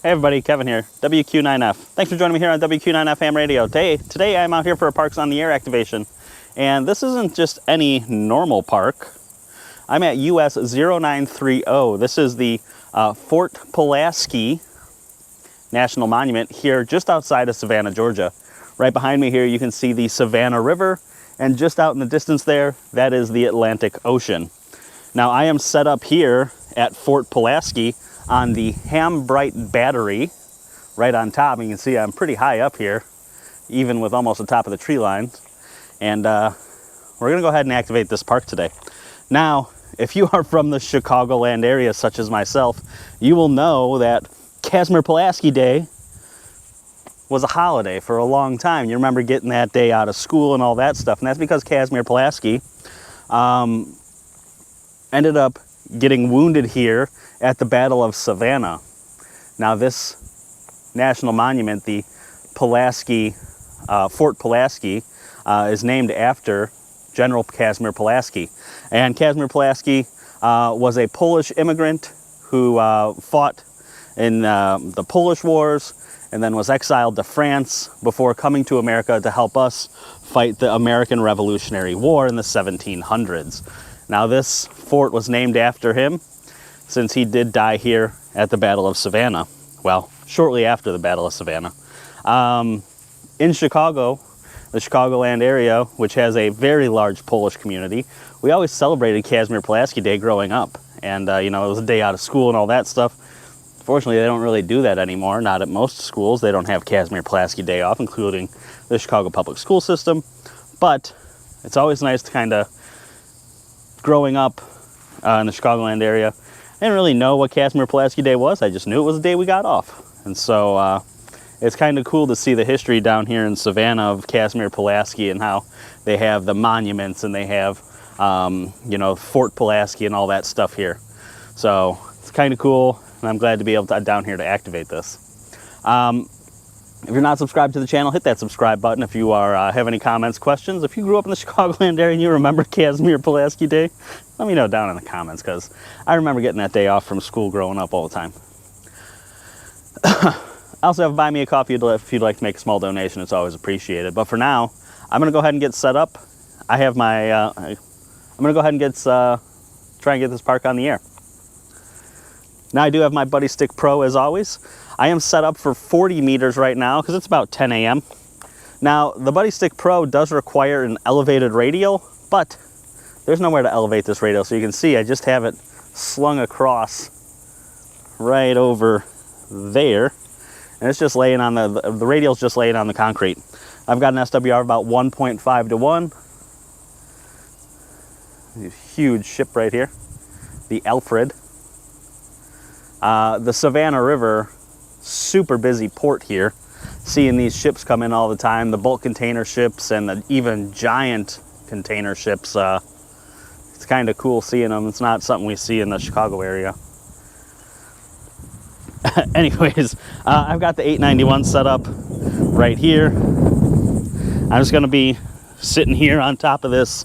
Hey everybody, Kevin here, WQ9F. Thanks for joining me here on WQ9F Ham Radio. Today I'm out here for a Parks on the Air activation. And this isn't just any normal park. I'm at US 0930. This is the Fort Pulaski National Monument here just outside of Savannah, Georgia. Right behind me here you can see the Savannah River, and just out in the distance there, that is the Atlantic Ocean. Now I am set up here at Fort Pulaski on the Hambright Battery, right on top. You can see I'm pretty high up here, even with almost the top of the tree line. And we're gonna go ahead and activate this park today. Now, if you are from the Chicagoland area, such as myself, you will know that CASIMIR Pulaski Day was a holiday for a long time. You remember getting that day out of school and all that stuff, and that's because CASIMIR Pulaski ended up getting wounded here at the Battle of Savannah. Now this national monument, the Pulaski, Fort Pulaski, is named after General Casimir Pulaski. And Casimir Pulaski was a Polish immigrant who fought in the Polish Wars and then was exiled to France before coming to America to help us fight the American Revolutionary War in the 1700s. Now this fort was named after him since he did die here at the Battle of Savannah. Well, shortly after the Battle of Savannah. In Chicago, the Chicagoland area, which has a very large Polish community, we always celebrated CASIMIR Pulaski Day growing up. And, you know, it was a day out of school and all that stuff. Fortunately, they don't really do that anymore. Not at most schools. They don't have CASIMIR Pulaski Day off, including the Chicago public school system. But it's always nice to kind of, growing up in the Chicagoland area, I didn't really know what CASIMIR Pulaski Day was. I just knew it was the day we got off. And so it's kind of cool to see the history down here in Savannah of CASIMIR Pulaski and how they have the monuments and they have, you know, Fort Pulaski and all that stuff here. So it's kind of cool, and I'm glad to be able to down here to activate this. If you're not subscribed to the channel, hit that subscribe button. If you are have any comments, questions, if you grew up in the Chicagoland area and you remember CASIMIR Pulaski Day, let me know down in the comments, because I remember getting that day off from school growing up all the time. I also have a Buy Me a Coffee if you'd like to make a small donation. It's always appreciated. But for now, I'm going to go ahead and get set up. I have my, I'm going to go ahead and get, try and get this park on the air. Now I do have my Buddistick Pro as always. I am set up for 40 meters right now because it's about 10 a.m. Now the Buddistick Pro does require an elevated radial, but there's nowhere to elevate this radial. So you can see I just have it slung across right over there. And it's just laying on the radial's just laying on the concrete. I've got an SWR about 1.5 to 1. Huge ship right here, the Alfred. The Savannah River, super busy port here. Seeing these ships come in all the time, the bulk container ships and the even giant container ships. It's kind of cool seeing them. It's not something we see in the Chicago area. Anyways, I've got the 891 set up right here. I'm just going to be sitting here on top of this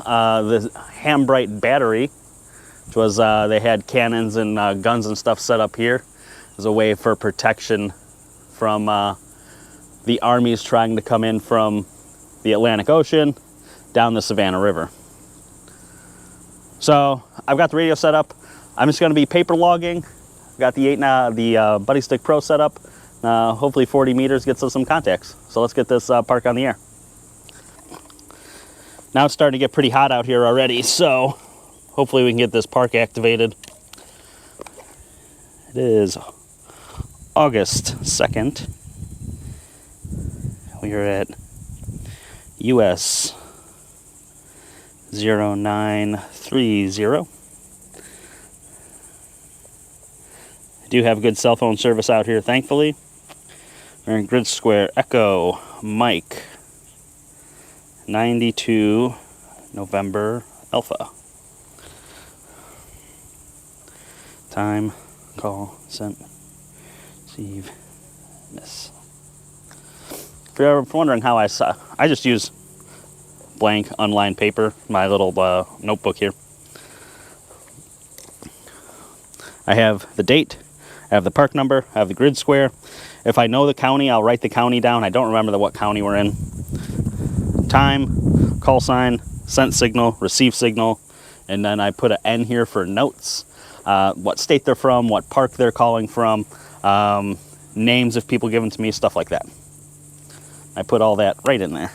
Hambright Battery, which was they had cannons and guns and stuff set up here as a way for protection from the armies trying to come in from the Atlantic Ocean down the Savannah River. So I've got the radio set up. I'm just going to be paper logging. Got the Buddistick Pro set up. Hopefully 40 meters gets us some contacts. So let's get this park on the air. Now it's starting to get pretty hot out here already, so hopefully we can get this park activated. It is August 2nd. We are at US 0930. I do have good cell phone service out here, thankfully. We're in Grid Square Echo Mike 92 November Alpha. Time, call, sent, receive, miss. If you're ever wondering how I just use blank unlined paper, my little notebook here. I have the date, I have the park number, I have the grid square. If I know the county, I'll write the county down. I don't remember what county we're in. Time, call sign, sent signal, receive signal, and then I put an N here for notes. What state they're from, what park they're calling from, names of people given to me, stuff like that. I put all that right in there.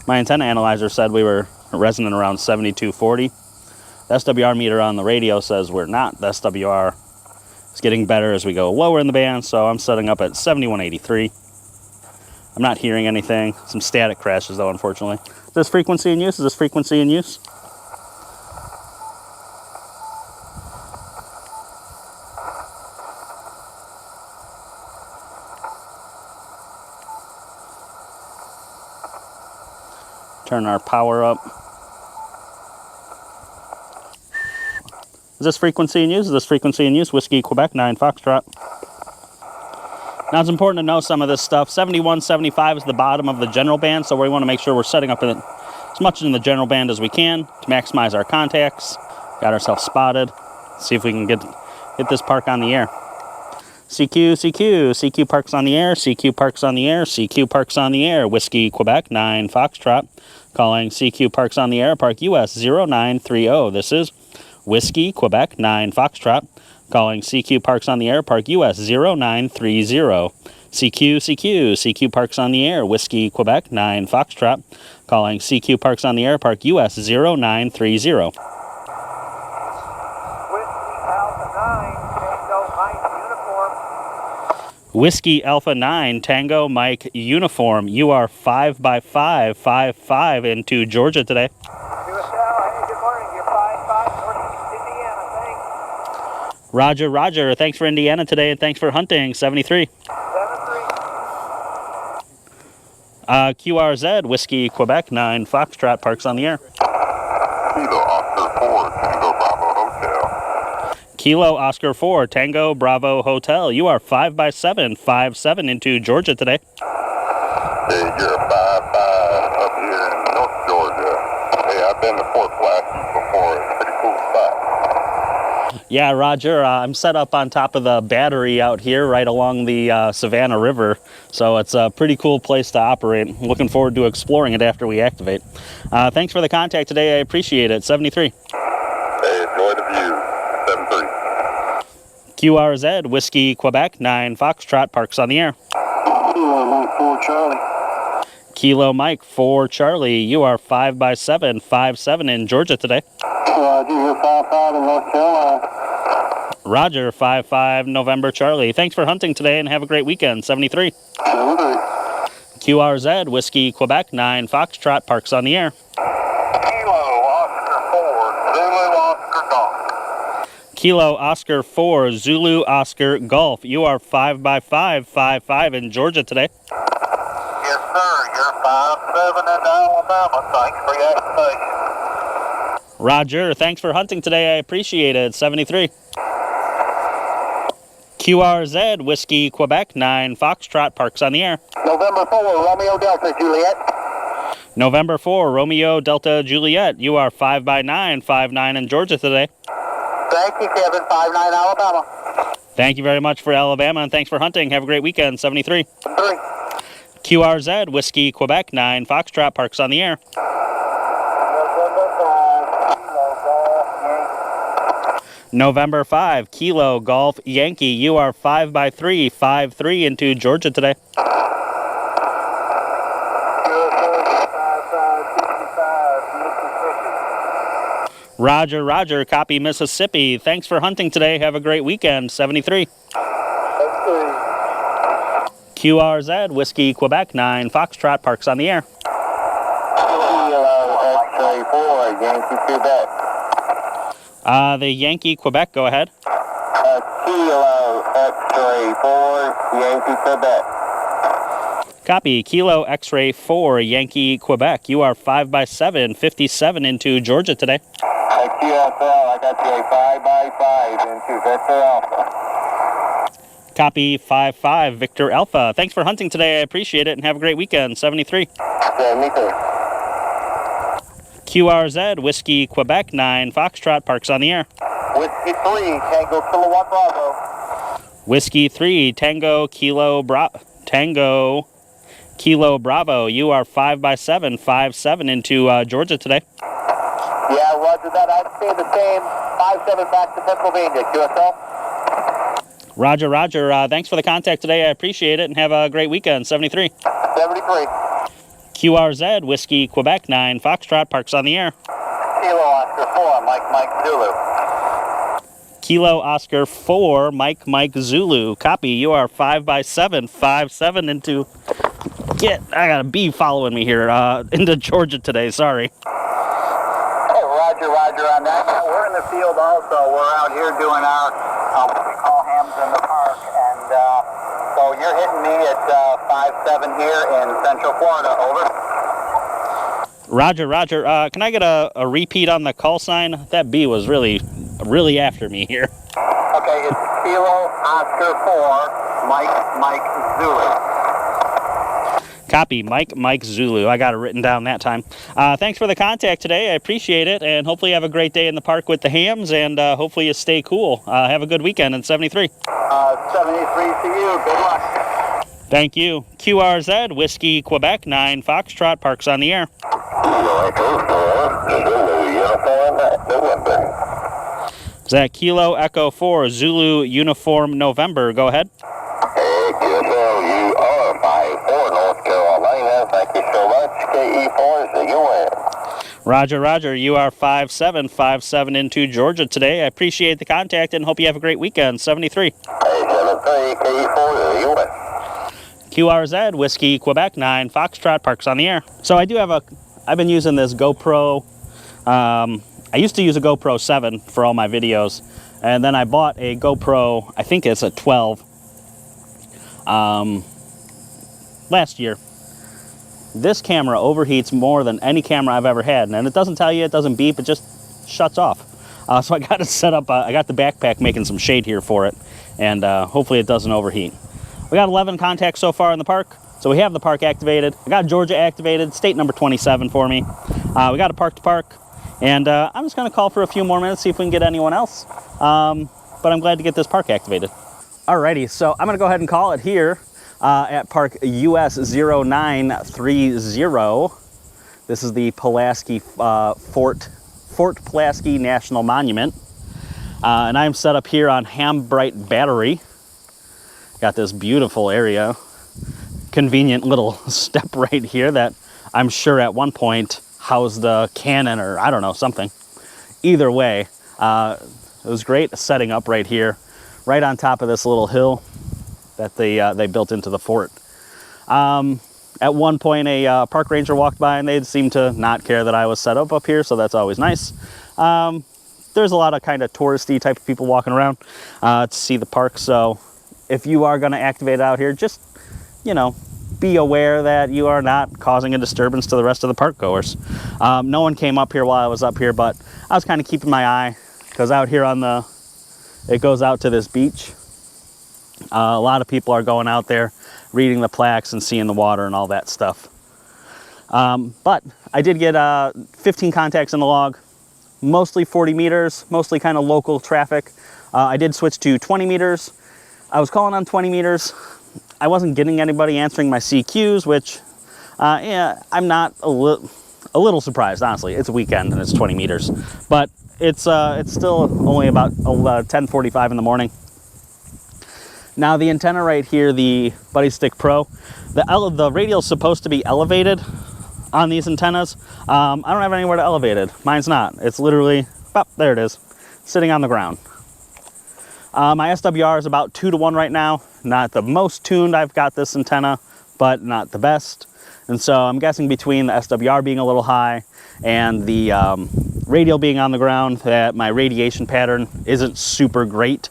My antenna analyzer said we were resonant around 7240. The SWR meter on the radio says we're not. The SWR is getting better as we go lower in the band, so I'm setting up at 7183. I'm not hearing anything. Some static crashes though, unfortunately. Is this frequency in use? Is this frequency in use? Turn our power up. Is this frequency in use? Is this frequency in use? Whiskey, Quebec, 9 Foxtrot. Now it's important to know some of this stuff. 71, 75 is the bottom of the general band, so we want to make sure we're setting up as much in the general band as we can to maximize our contacts. Got ourselves spotted. See if we can get this park on the air. CQ, CQ, CQ parks on the air, CQ parks on the air, CQ parks on the air. Whiskey, Quebec, 9 Foxtrot. Calling CQ parks on the air, Park US 0930. This is Whiskey, Quebec, 9 Foxtrot. Calling CQ parks on the air, Park US 0930. CQ, CQ, CQ parks on the air, Whiskey, Quebec, 9 Foxtrot. Calling CQ parks on the air, Park US 0930. Whiskey Alpha 9 Tango Mike Uniform. You are 5 by 5, 5 into Georgia today. Hey, good morning. You're 5-5, Northeast Indiana, thanks. Roger, Roger. Thanks for Indiana today, and thanks for hunting. 73. 73. QRZ Whiskey Quebec 9 Foxtrot parks on the air. Kilo Oscar 4 Tango Bravo Hotel. Kilo Oscar 4 Tango Bravo Hotel. You are 5 by 7, 5-7 into Georgia today. Hey, you're a 5-5 up here in North Georgia. Hey, I've been to Fort Pulaski before. It's a pretty cool spot. Yeah, Roger. I'm set up on top of the battery out here right along the Savannah River. So it's a pretty cool place to operate. Looking forward to exploring it after we activate. Thanks for the contact today. I appreciate it. 73. Hey, enjoy the view. 73. QRZ Whiskey Quebec 9 Foxtrot parks on the air. Kilo Mike 4 Charlie. Kilo Mike 4 Charlie. You are 5 by 7, 5-7 in Georgia today. Roger, you're 5-5 in North Carolina. Roger, 5-5 November Charlie. Thanks for hunting today and have a great weekend. 73. 73. QRZ Whiskey Quebec 9 Foxtrot parks on the air. Kilo Oscar 4 Zulu Oscar Golf. Kilo Oscar 4 Zulu Oscar Golf. You are 5 by 5, 5-5 in Georgia today. Yes, sir. You're 5-7 in Alabama. Thanks for your activation. Roger, thanks for hunting today. I appreciate it. 73. QRZ Whiskey Quebec 9 Foxtrot parks on the air. November 4 Romeo Delta Juliet. November 4 Romeo Delta Juliet. You are 5 by 9, 5-9 in Georgia today. Thank you, Kevin. 5-9 Alabama. Thank you very much for Alabama, and thanks for hunting. Have a great weekend. 73. 3. QRZ Whiskey Quebec 9 Foxtrot parks on the air. November 5 Kilo Golf Yankee. You are 5 by 3, 5-3 into Georgia today. Roger, Roger. Copy Mississippi. Thanks for hunting today. Have a great weekend. 73. QRZ Whiskey Quebec 9 Foxtrot parks on the air. Kilo X-ray 4 Yankee Quebec. The Yankee Quebec. Go ahead. Kilo X-ray 4 Yankee Quebec. Copy. Kilo X-ray 4 Yankee Quebec. You are 5 by 7, 57 into Georgia today. QSL, I got you a 5 by 5 into Victor Alpha. Copy 5-5 Victor Alpha. Thanks for hunting today. I appreciate it and have a great weekend. 73. 73. QRZ Whiskey Quebec 9 Foxtrot parks on the air. Whiskey 3, Tango Kilowatt Bravo. Whiskey 3, Tango Kilo Bravo. You are 5x7, 5-7 into Georgia today. Yeah, roger that. I'd say the same. 5-7 back to Pennsylvania. QSL. Roger, roger. Thanks for the contact today. I appreciate it, and have a great weekend. 73. 73. QRZ, Whiskey, Quebec 9, Foxtrot, parks on the air. Kilo Oscar 4, Mike Zulu. Kilo Oscar 4, Mike Zulu. Copy. You are 5x7, 5-7 into... I got a bee following me here into Georgia today. Sorry. Hey, roger on that. Yeah, we're in the field also. We're out here doing our, what we call hams in the park. And so you're hitting me at 5-7 here in Central Florida. Over. Roger. Can I get a repeat on the call sign? That bee was really after me here. Okay, it's Kilo Oscar 4, Mike Zulu. Copy. Mike Zulu. I got it written down that time. Thanks for the contact today. I appreciate it, and hopefully you have a great day in the park with the hams, and hopefully you stay cool. Have a good weekend in 73. 73 to you. Good luck. Thank you. QRZ, Whiskey, Quebec 9, Foxtrot, parks on the air. Is that Kilo Echo 4, Zulu Uniform November? Go ahead. Hey, QSL, you are 5-4 North Carolina. Thank you so much. KE4 is the UN. Roger. You are 5-7, 5-7 into Georgia today. I appreciate the contact and hope you have a great weekend. 73. Hey, 73, KE4 is the UN. QRZ, Whiskey, Quebec 9, Foxtrot, parks on the air. So I've been using this GoPro. I used to use a GoPro 7 for all my videos, and then I bought a GoPro, I think it's a 12, last year. This camera overheats more than any camera I've ever had, and it doesn't tell you, it doesn't beep, it just shuts off. So I got it set up, I got the backpack making some shade here for it, and hopefully it doesn't overheat. We got 11 contacts so far in the park, so we have the park activated. I got Georgia activated, state number 27 for me. We got a park to park, and I'm just gonna call for a few more minutes, see if we can get anyone else. But I'm glad to get this park activated. Alrighty, so I'm gonna go ahead and call it here at park US 0930. This is the Pulaski Fort Pulaski National Monument. And I'm set up here on Hambright Battery. Got this beautiful area, convenient little step right here that I'm sure at one point housed a cannon or I don't know, something. Either way, it was great setting up right here, right on top of this little hill that they built into the fort. At one point, a park ranger walked by and they seemed to not care that I was set up here, so that's always nice. There's a lot of kind of touristy type of people walking around to see the park, so if you are going to activate out here, just, you know, be aware that you are not causing a disturbance to the rest of the park goers. No one came up here while I was up here, but I was kind of keeping my eye, because out here on it goes out to this beach. A lot of people are going out there, reading the plaques and seeing the water and all that stuff. But I did get 15 contacts in the log, mostly 40 meters, mostly kind of local traffic. I did switch to 20 meters. I was calling on 20 meters. I wasn't getting anybody answering my CQs, which, yeah, I'm not a little surprised, honestly. It's a weekend and it's 20 meters. But it's still only about 10:45 in the morning. Now the antenna right here, the Buddistick Pro, the radial is supposed to be elevated on these antennas. I don't have anywhere to elevate it. Mine's not. It's literally, oh, there it is, sitting on the ground. My SWR is about 2 to 1 right now. Not the most tuned I've got this antenna, but not the best. And so I'm guessing between the SWR being a little high and the radial being on the ground that my radiation pattern isn't super great.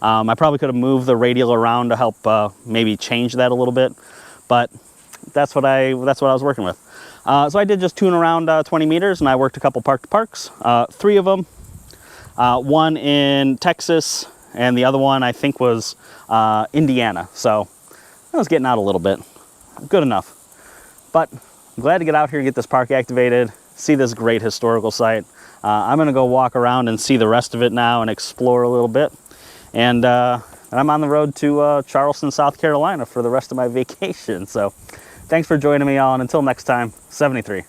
I probably could have moved the radial around to help maybe change that a little bit, but that's what I was working with. So I did just tune around 20 meters, and I worked a couple park-to-parks, 3 of them, one in Texas, and the other one I think was Indiana. So I was getting out a little bit, good enough. But I'm glad to get out here and get this park activated, see this great historical site. I'm going to go walk around and see the rest of it now and explore a little bit. And I'm on the road to Charleston, South Carolina for the rest of my vacation. So thanks for joining me all, and until next time, 73.